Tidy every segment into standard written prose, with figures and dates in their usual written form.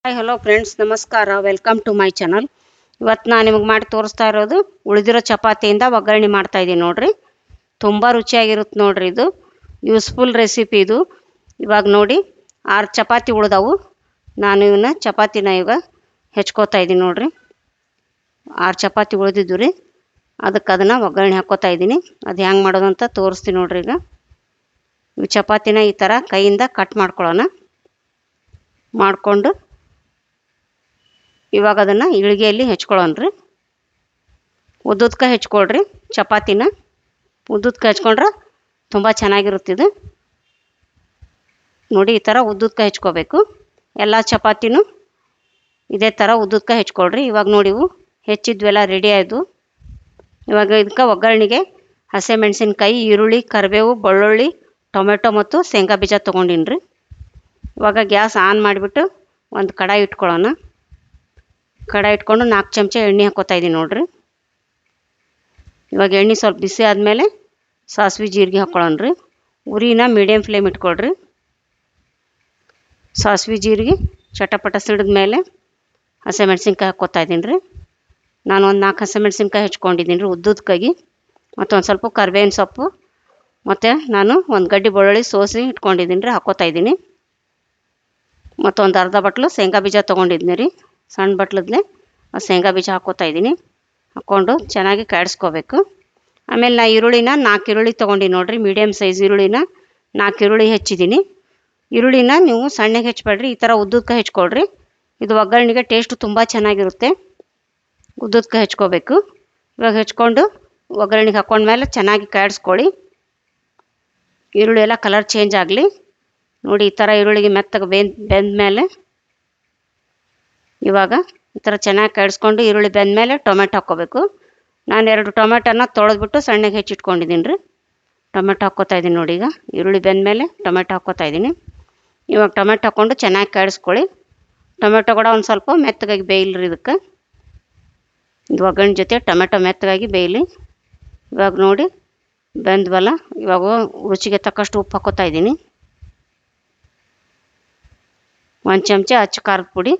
Hi hello friends, ನಮಸ್ಕಾರ. Welcome to my channel. ಇವತ್ತು ನಾನು ನಿಮಗೆ ಮಾಡಿ ತೋರಿಸ್ತಾ ಇರೋದು ಉಳಿದಿರೋ ಚಪಾತಿಯಿಂದ ಒಗ್ಗರಣೆ ಮಾಡ್ತಾ ಇದ್ದೀನಿ ನೋಡ್ರಿ. ತುಂಬ ರುಚಿಯಾಗಿರುತ್ತೆ ನೋಡ್ರಿ. ಇದು ಯೂಸ್ಫುಲ್ ರೆಸಿಪಿ ಇದು. ಇವಾಗ ನೋಡಿ 6 ಚಪಾತಿ ಉಳಿದವು. ನಾನು ಇವನ್ನ ಚಪಾತಿನ ಈಗ ಹೆಚ್ಕೋತಾ ಇದ್ದೀನಿ ನೋಡ್ರಿ. 6 ಚಪಾತಿ ಉಳಿದಿದ್ದು ರೀ. ಅದನ್ನು ಒಗ್ಗರಣೆ ಹಾಕ್ಕೋತಾ ಇದ್ದೀನಿ. ಅದು ಹೆಂಗೆ ಮಾಡೋದು ಅಂತ ತೋರಿಸ್ತೀನಿ ನೋಡ್ರಿ. ಈಗ ಈ ಚಪಾತಿನ ಈ ಥರ ಕೈಯಿಂದ ಕಟ್ ಮಾಡ್ಕೊಳ್ಳೋಣ. ಮಾಡಿಕೊಂಡು ಇವಾಗ ಅದನ್ನು ಇಳಿಗೆಯಲ್ಲಿ ಹೆಚ್ಕೊಳ್ಳೋಣ್ರಿ. ಉದ್ದುದ್ಕ ಹೆಚ್ಕೊಳ್ರಿ. ಚಪಾತಿನ ಉದ್ದುದ್ಕ ಹೆಚ್ಕೊಂಡ್ರೆ ತುಂಬ ಚೆನ್ನಾಗಿರುತ್ತಿದ್ದು ನೋಡಿ. ಈ ಥರ ಉದ್ದುದ್ಕ ಹೆಚ್ಕೋಬೇಕು. ಎಲ್ಲ ಚಪಾತಿನೂ ಇದೇ ಥರ ಉದ್ದುದ್ಕ ಹೆಚ್ಕೊಳ್ರಿ. ಇವಾಗ ನೋಡಿ ಇವು ಹೆಚ್ಚಿದ್ವೆಲ್ಲ ರೆಡಿ ಆಯಿತು. ಇವಾಗ ಇದಕ್ಕೆ ಒಗ್ಗರಣೆಗೆ ಹಸಿಮೆಣಸಿನ್ಕಾಯಿ, ಈರುಳ್ಳಿ, ಕರಿಬೇವು, ಬೆಳ್ಳುಳ್ಳಿ, ಟೊಮೆಟೊ ಮತ್ತು ಶೇಂಗಾ ಬೀಜ ತೊಗೊಂಡಿನಿ ರೀ. ಇವಾಗ ಗ್ಯಾಸ್ ಆನ್ ಮಾಡಿಬಿಟ್ಟು ಒಂದು ಕಡಾಯಿ ಇಟ್ಕೊಳ್ಳೋಣ. ಕಡಾಯಿ ಇಟ್ಕೊಂಡು 4 ಚಮಚ ಎಣ್ಣೆ ಹಾಕ್ಕೋತಾ ಇದ್ದೀನಿ ನೋಡ್ರಿ. ಇವಾಗ ಎಣ್ಣೆ ಸ್ವಲ್ಪ ಬಿಸಿ ಆದಮೇಲೆ ಸಾಸಿವೆ ಜೀರಿಗೆ ಹಾಕ್ಕೊಳ್ಳೋಣ ರೀ. ಉರಿನ ಮೀಡಿಯಮ್ ಫ್ಲೇಮ್ ಇಟ್ಕೊಳ್ರಿ. ಸಾಸಿವೆ ಜೀರಿಗೆ ಚಟಪಟ ಸಿಡಿದ ಮೇಲೆ ಹಸಿಮೆಣ್ಸಿನ್ಕಾಯಿ ಹಾಕ್ಕೋತಾ ಇದ್ದೀನಿ ರೀ. ನಾನು ಒಂದು 4 ಹಸಿಮೆಣ್ಸಿನ್ಕಾಯಿ ಹೆಚ್ಕೊಂಡಿದ್ದೀನಿ ರೀ ಉದ್ದುದ್ಕಾಗಿ. ಮತ್ತು ಒಂದು ಸ್ವಲ್ಪ ಕರಿಬೇವಿನ ಸೊಪ್ಪು ಮತ್ತು ನಾನು ಒಂದು ಗಡ್ಡೆ ಬೆಳ್ಳುಳ್ಳಿ ಸೋಸಿ ಇಟ್ಕೊಂಡಿದ್ದೀನಿ ರೀ, ಹಾಕ್ಕೋತಾ ಇದ್ದೀನಿ. ಮತ್ತು ಒಂದು ಅರ್ಧ ಬಟ್ಲು ಶೇಂಗಾ ಬೀಜ ತೊಗೊಂಡಿದ್ದೀನಿ ರೀ, ಸಣ್ಣ ಬಟ್ಲದ್ಲೆ. ಆ ಶೇಂಗಾ ಬೀಜ ಹಾಕ್ಕೋತಾ ಇದ್ದೀನಿ. ಹಾಕ್ಕೊಂಡು ಚೆನ್ನಾಗಿ ಕಾಡಿಸ್ಕೋಬೇಕು. ಆಮೇಲೆ ನಾ ಈರುಳ್ಳಿನ 4 ಈರುಳ್ಳಿ ತೊಗೊಂಡಿನಿ ನೋಡಿರಿ. ಮೀಡಿಯಮ್ ಸೈಜ್ ಈರುಳ್ಳಿನ 4 ಈರುಳ್ಳಿ ಹೆಚ್ಚಿದ್ದೀನಿ. ಈರುಳ್ಳಿನ ನೀವು ಸಣ್ಣಗೆ ಹೆಚ್ಚಬೇಡ್ರಿ, ಈ ಥರ ಉದ್ದುದ್ಕ ಹೆಚ್ಕೊಳ್ರಿ. ಇದು ಒಗ್ಗರಣೆಗೆ ಟೇಸ್ಟು ತುಂಬ ಚೆನ್ನಾಗಿರುತ್ತೆ. ಉದ್ದುದ್ಕ ಹೆಚ್ಕೋಬೇಕು. ಇವಾಗ ಹೆಚ್ಕೊಂಡು ಒಗ್ಗರಣೆಗೆ ಹಾಕ್ಕೊಂಡ್ಮೇಲೆ ಚೆನ್ನಾಗಿ ಕಾಡಿಸ್ಕೊಳ್ಳಿ. ಈರುಳ್ಳಿ ಎಲ್ಲ ಕಲರ್ ಚೇಂಜ್ ಆಗಲಿ ನೋಡಿ. ಈ ಥರ ಈರುಳ್ಳಿಗೆ ಮೆತ್ತಗೆ ಬೆಂದ ಮೇಲೆ ಇವಾಗ ಈ ಥರ ಚೆನ್ನಾಗಿ ಕಾಡಿಸ್ಕೊಂಡು ಈರುಳ್ಳಿ ಬೆಂದಮೇಲೆ ಟೊಮೆಟೊ ಹಾಕ್ಕೋಬೇಕು. ನಾನು 2 ಟೊಮೆಟೊನ ತೊಳೆದ್ಬಿಟ್ಟು ಸಣ್ಣಗೆ ಹೆಚ್ಚಿಟ್ಕೊಂಡಿದ್ದೀನಿ ರೀ. ಟೊಮೆಟೊ ಹಾಕ್ಕೋತಾ ಇದ್ದೀನಿ ನೋಡಿ. ಈಗ ಈರುಳ್ಳಿ ಬೆಂದಮೇಲೆ ಟೊಮೆಟೊ ಹಾಕ್ಕೋತಾ ಇದ್ದೀನಿ. ಇವಾಗ ಟೊಮೆಟೊ ಹಾಕ್ಕೊಂಡು ಚೆನ್ನಾಗಿ ಕಾಡಿಸ್ಕೊಳ್ಳಿ. ಟೊಮೆಟೊ ಕೂಡ ಒಂದು ಸ್ವಲ್ಪ ಮೆತ್ತಗಾಗಿ ಬೇಯಲ್ರಿ. ಇದಕ್ಕೆ ಇದು ಒಗ್ಗರಣೆ ಜೊತೆ ಟೊಮೆಟೊ ಮೆತ್ತಗಾಗಿ ಬೇಯಲಿ. ಇವಾಗ ನೋಡಿ ಬೆಂದ್ವಲ್ಲ. ಇವಾಗ ರುಚಿಗೆ ತಕ್ಕಷ್ಟು ಉಪ್ಪು ಹಾಕ್ಕೋತಾ ಇದ್ದೀನಿ. 1 ಚಮಚ ಅಚ್ಚ ಖಾರದ ಪುಡಿ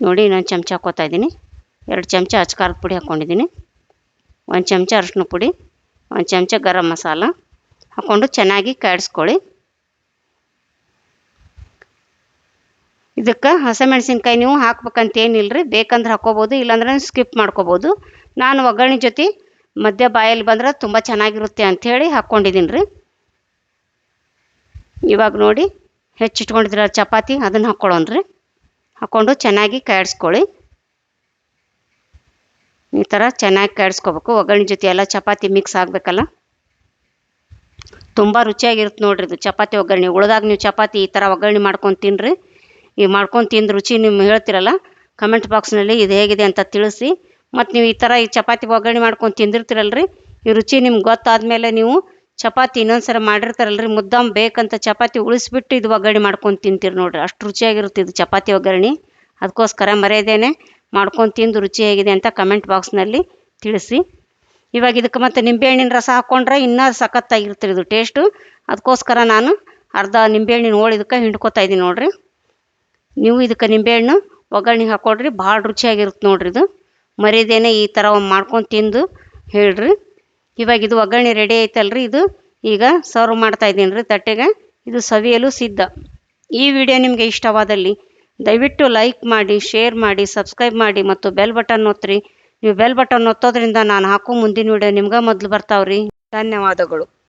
ನೋಡಿ, ಇನ್ನೊಂದು ಚಮಚ ಹಾಕ್ಕೋತಾ ಇದ್ದೀನಿ. 2 ಚಮಚ ಅಚ್ಚ ಖಾರದ ಪುಡಿ ಹಾಕ್ಕೊಂಡಿದ್ದೀನಿ. 1 ಚಮಚ ಅರಶಿನ ಪುಡಿ, 1 ಚಮಚ ಗರಂ ಮಸಾಲ ಹಾಕ್ಕೊಂಡು ಚೆನ್ನಾಗಿ ಕಾಡಿಸ್ಕೊಳ್ಳಿ. ಇದಕ್ಕೆ ಹಸಿಮೆಣ್ಸಿನ್ಕಾಯಿ ನೀವು ಹಾಕ್ಬೇಕಂತೇನಿಲ್ಲ ರೀ. ಬೇಕಂದ್ರೆ ಹಾಕ್ಕೋಬೋದು, ಇಲ್ಲಾಂದ್ರೆ ಸ್ಕಿಪ್ ಮಾಡ್ಕೋಬೋದು. ನಾನು ಒಗ್ಗರಣೆ ಜೊತೆ ಮಧ್ಯ ಬಾಯಲ್ಲಿ ಬಂದ್ರೆ ತುಂಬ ಚೆನ್ನಾಗಿರುತ್ತೆ ಅಂಥೇಳಿ ಹಾಕ್ಕೊಂಡಿದ್ದೀನಿ ರೀ. ಇವಾಗ ನೋಡಿ ಹೆಚ್ಚಿಟ್ಕೊಂಡಿದ್ರೆ ಚಪಾತಿ ಅದನ್ನು ಹಾಕ್ಕೊಳ್ಳೋಣ್ರಿ. ಹಾಕ್ಕೊಂಡು ಚೆನ್ನಾಗಿ ಕಾಡಿಸ್ಕೊಳ್ಳಿ. ಈ ಥರ ಚೆನ್ನಾಗಿ ಕಾಡಿಸ್ಕೋಬೇಕು. ಒಗ್ಗರಣೆ ಜೊತೆ ಎಲ್ಲ ಚಪಾತಿ ಮಿಕ್ಸ್ ಆಗಬೇಕಲ್ಲ. ತುಂಬ ರುಚಿಯಾಗಿರುತ್ತೆ ನೋಡಿರಿ ಇದು ಚಪಾತಿ ಒಗ್ಗರಣೆ. ಉಳ್ದಾಗ ನೀವು ಚಪಾತಿ ಈ ಥರ ಒಗ್ಗರಣೆ ಮಾಡ್ಕೊಂಡು ತಿನ್ನಿರಿ. ಈ ಮಾಡ್ಕೊಂಡು ತಿಂದು ರುಚಿ ನಿಮ್ಮ ಹೇಳ್ತಿರಲ್ಲ ಕಮೆಂಟ್ ಬಾಕ್ಸ್ನಲ್ಲಿ ಇದು ಹೇಗಿದೆ ಅಂತ ತಿಳಿಸಿ. ಮತ್ತು ನೀವು ಈ ಥರ ಈ ಚಪಾತಿ ಒಗ್ಗರಣೆ ಮಾಡ್ಕೊಂಡು ತಿಂದಿರ್ತೀರಲ್ರಿ, ಈ ರುಚಿ ನಿಮ್ಗೆ ಗೊತ್ತಾದಮೇಲೆ ನೀವು ಚಪಾತಿ ಇನ್ನೊಂದು ಸಲ ಮಾಡಿರ್ತಾರಲ್ರಿ, ಮುದ್ದಾಮ್ ಬೇಕಂತ ಚಪಾತಿ ಉಳಿಸ್ಬಿಟ್ಟು ಇದು ಒಗ್ಗರಣೆ ಮಾಡ್ಕೊಂಡು ತಿಂತೀರಿ ನೋಡಿರಿ. ಅಷ್ಟು ರುಚಿಯಾಗಿರುತ್ತೆ ಇದು ಚಪಾತಿ ಒಗ್ಗರಣೆ. ಅದಕ್ಕೋಸ್ಕರ ಮರೆಯದೇನೆ ಮಾಡ್ಕೊಂಡು ತಿಂದು ರುಚಿ ಹೇಗಿದೆ ಅಂತ ಕಮೆಂಟ್ ಬಾಕ್ಸ್ನಲ್ಲಿ ತಿಳಿಸಿ. ಇವಾಗ ಇದಕ್ಕೆ ಮತ್ತು ನಿಂಬೆಹಣ್ಣಿನ ರಸ ಹಾಕ್ಕೊಂಡ್ರೆ ಇನ್ನೂ ಸಖತ್ತಾಗಿರ್ತೀರಿ ಇದು ಟೇಸ್ಟು. ಅದಕ್ಕೋಸ್ಕರ ನಾನು ಅರ್ಧ ನಿಂಬೆಹಣ್ಣಿನ ಹೋಳು ಇದಕ್ಕೆ ಹಿಂಡ್ಕೋತಾ ಇದ್ದೀನಿ ನೋಡಿರಿ. ನೀವು ಇದಕ್ಕೆ ನಿಂಬೆಹಣ್ಣು ಒಗ್ಗರಣೆಗೆ ಹಾಕ್ಕೊಡ್ರಿ, ಭಾಳ ರುಚಿಯಾಗಿರುತ್ತೆ ನೋಡಿರಿ ಇದು. ಮರೆಯದೇನೆ ಈ ಥರ ಮಾಡ್ಕೊಂಡು ತಿಂದು ಹೇಳ್ರಿ. ಇವಾಗ ಇದು ಒಗ್ಗರಣೆ ರೆಡಿ ಐತಲ್ರಿ. ಇದು ಈಗ ಸರ್ವ್ ಮಾಡ್ತಾ ಇದ್ದೀನಿ ರೀ ತಟ್ಟೆಗೆ. ಇದು ಸವಿಯಲು ಸಿದ್ಧ. ಈ ವಿಡಿಯೋ ನಿಮಗೆ ಇಷ್ಟವಾದಲ್ಲಿ ದಯವಿಟ್ಟು ಲೈಕ್ ಮಾಡಿ, ಶೇರ್ ಮಾಡಿ, ಸಬ್ಸ್ಕ್ರೈಬ್ ಮಾಡಿ ಮತ್ತು ಬೆಲ್ ಬಟನ್ ಒತ್ತಿರಿ. ನೀವು ಬೆಲ್ ಬಟನ್ ಒತ್ತೋದ್ರಿಂದ ನಾನು ಹಾಕೋ ಮುಂದಿನ ವಿಡಿಯೋ ನಿಮ್ಗೆ ಮೊದಲು ಬರ್ತಾವ್ರಿ. ಧನ್ಯವಾದಗಳು.